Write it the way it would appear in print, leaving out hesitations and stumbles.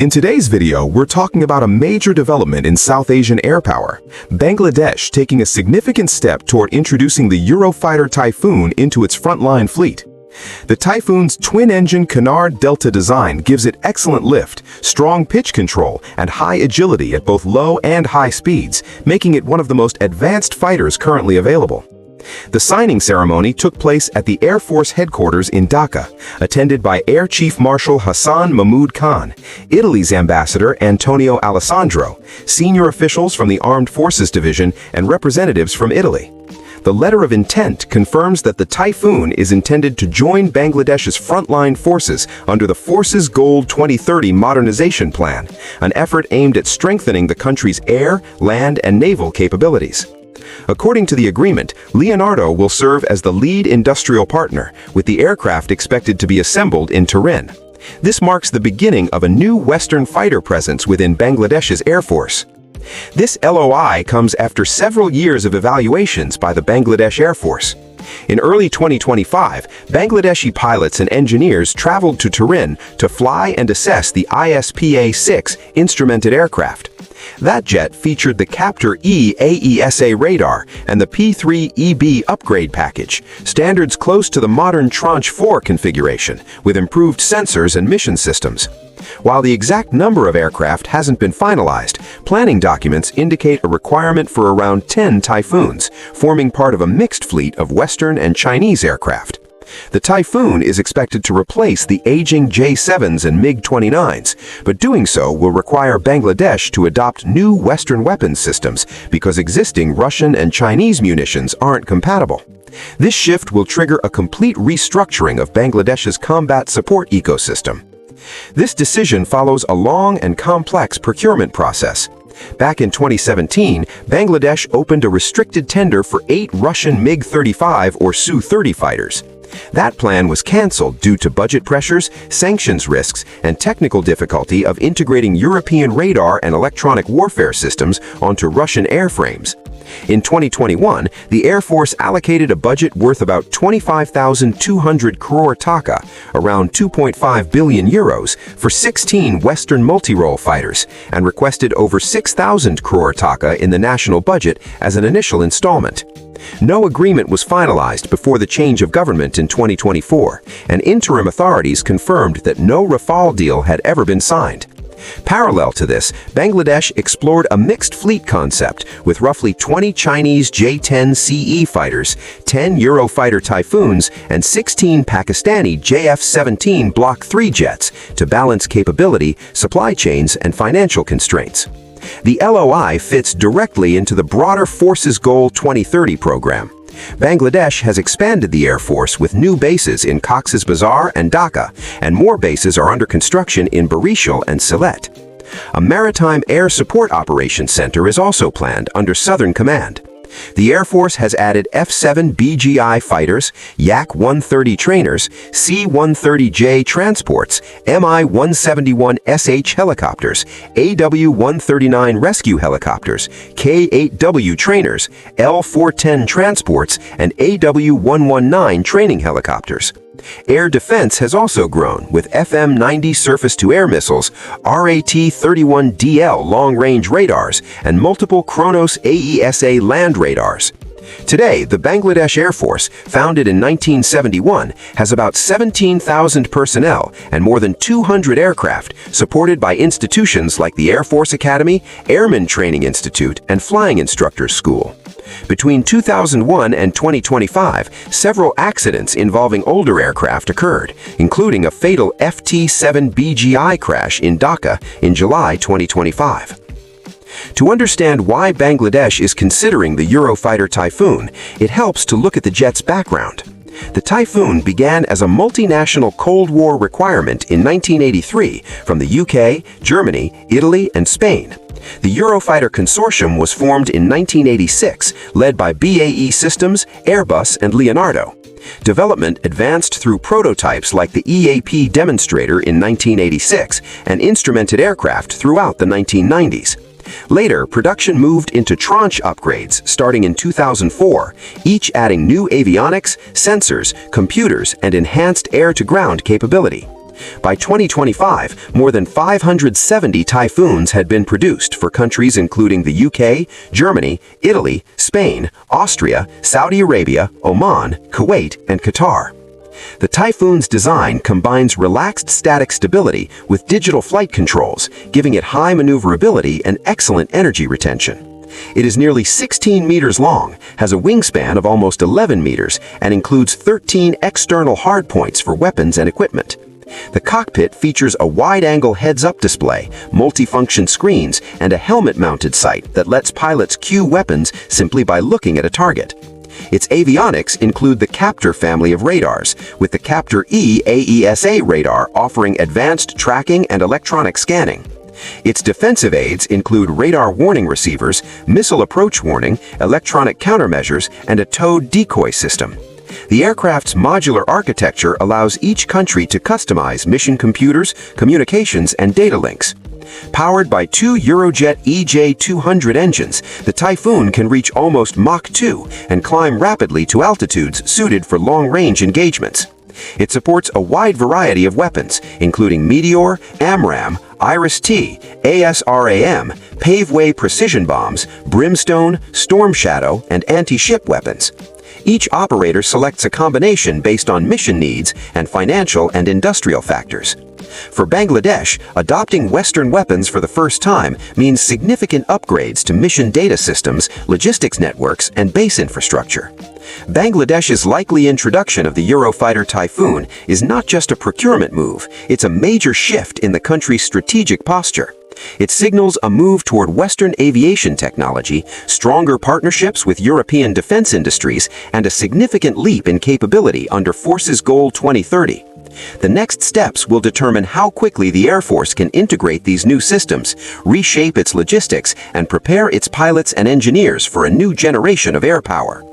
In today's video, we're talking about a major development in South Asian air power, Bangladesh taking a significant step toward introducing the Eurofighter Typhoon into its frontline fleet. The Typhoon's twin-engine canard delta design gives it excellent lift, strong pitch control, and high agility at both low and high speeds, making it one of the most advanced fighters currently available. The signing ceremony took place at the Air Force headquarters in Dhaka, attended by Air Chief Marshal Hassan Mahmoud Khan, Italy's Ambassador Antonio Alessandro, senior officials from the Armed Forces Division, and representatives from Italy. The letter of intent confirms that the Typhoon is intended to join Bangladesh's frontline forces under the Forces Goal 2030 modernization plan, an effort aimed at strengthening the country's air, land, and naval capabilities. According to the agreement, Leonardo will serve as the lead industrial partner, with the aircraft expected to be assembled in Turin. This marks the beginning of a new Western fighter presence within Bangladesh's Air Force. This LOI comes after several years of evaluations by the Bangladesh Air Force. In early 2025, Bangladeshi pilots and engineers traveled to Turin to fly and assess the ISPA-6 instrumented aircraft. That jet featured the Captor-E AESA radar and the P-3EB upgrade package, standards close to the modern Tranche 4 configuration, with improved sensors and mission systems. While the exact number of aircraft hasn't been finalized, planning documents indicate a requirement for around 10 Typhoons, forming part of a mixed fleet of Western and Chinese aircraft. The Typhoon is expected to replace the aging J-7s and MiG-29s, but doing so will require Bangladesh to adopt new Western weapons systems because existing Russian and Chinese munitions aren't compatible. This shift will trigger a complete restructuring of Bangladesh's combat support ecosystem. This decision follows a long and complex procurement process. Back in 2017, Bangladesh opened a restricted tender for 8 Russian MiG-35 or Su-30 fighters. That plan was cancelled due to budget pressures, sanctions risks, and technical difficulty of integrating European radar and electronic warfare systems onto Russian airframes. In 2021, the Air Force allocated a budget worth about 25,200 crore taka, around 2.5 billion euros, for 16 Western multi-role fighters, and requested over 6,000 crore taka in the national budget as an initial installment. No agreement was finalized before the change of government in 2024, and interim authorities confirmed that no Rafale deal had ever been signed. Parallel to this, Bangladesh explored a mixed fleet concept with roughly 20 Chinese J-10 CE fighters, 10 Eurofighter Typhoons, and 16 Pakistani JF-17 Block 3 jets to balance capability, supply chains, and financial constraints. The LOI fits directly into the broader Forces Goal 2030 program. Bangladesh has expanded the Air Force with new bases in Cox's Bazar and Dhaka, and more bases are under construction in Barishal and Sylhet. A Maritime Air Support Operations Center is also planned under Southern Command. The Air Force has added F-7 BGI fighters, Yak-130 trainers, C-130J transports, Mi-171SH helicopters, AW-139 rescue helicopters, K-8W trainers, L-410 transports, and AW-119 training helicopters. Air defense has also grown with FM-90 surface-to-air missiles, RAT-31DL long-range radars, and multiple Kronos AESA land radars. Today, the Bangladesh Air Force, founded in 1971, has about 17,000 personnel and more than 200 aircraft, supported by institutions like the Air Force Academy, Airman Training Institute, and Flying Instructors School. Between 2001 and 2025, several accidents involving older aircraft occurred, including a fatal FT-7 BGI crash in Dhaka in July 2025. To understand why Bangladesh is considering the Eurofighter Typhoon, it helps to look at the jet's background. The Typhoon began as a multinational Cold War requirement in 1983 from the UK, Germany, Italy, and Spain. The Eurofighter Consortium was formed in 1986, led by BAE Systems, Airbus, and Leonardo. Development advanced through prototypes like the EAP demonstrator in 1986 and instrumented aircraft throughout the 1990s. Later, production moved into tranche upgrades starting in 2004, each adding new avionics, sensors, computers, and enhanced air-to-ground capability. By 2025, more than 570 Typhoons had been produced for countries including the UK, Germany, Italy, Spain, Austria, Saudi Arabia, Oman, Kuwait, and Qatar. The Typhoon's design combines relaxed static stability with digital flight controls, giving it high maneuverability and excellent energy retention. It is nearly 16 meters long, has a wingspan of almost 11 meters, and includes 13 external hardpoints for weapons and equipment. The cockpit features a wide-angle heads-up display, multifunction screens, and a helmet-mounted sight that lets pilots cue weapons simply by looking at a target. Its avionics include the Captor family of radars, with the Captor E AESA radar offering advanced tracking and electronic scanning. Its defensive aids include radar warning receivers, missile approach warning, electronic countermeasures, and a towed decoy system. The aircraft's modular architecture allows each country to customize mission computers, communications, and data links. Powered by two Eurojet EJ-200 engines, the Typhoon can reach almost Mach 2 and climb rapidly to altitudes suited for long-range engagements. It supports a wide variety of weapons, including Meteor, AMRAAM, Iris-T, ASRAM, Paveway precision bombs, Brimstone, Storm Shadow, and anti-ship weapons. Each operator selects a combination based on mission needs and financial and industrial factors. For Bangladesh, adopting Western weapons for the first time means significant upgrades to mission data systems, logistics networks, and base infrastructure. Bangladesh's likely introduction of the Eurofighter Typhoon is not just a procurement move, it's a major shift in the country's strategic posture. It signals a move toward Western aviation technology, stronger partnerships with European defense industries, and a significant leap in capability under Force's Goal 2030. The next steps will determine how quickly the Air Force can integrate these new systems, reshape its logistics, and prepare its pilots and engineers for a new generation of air power.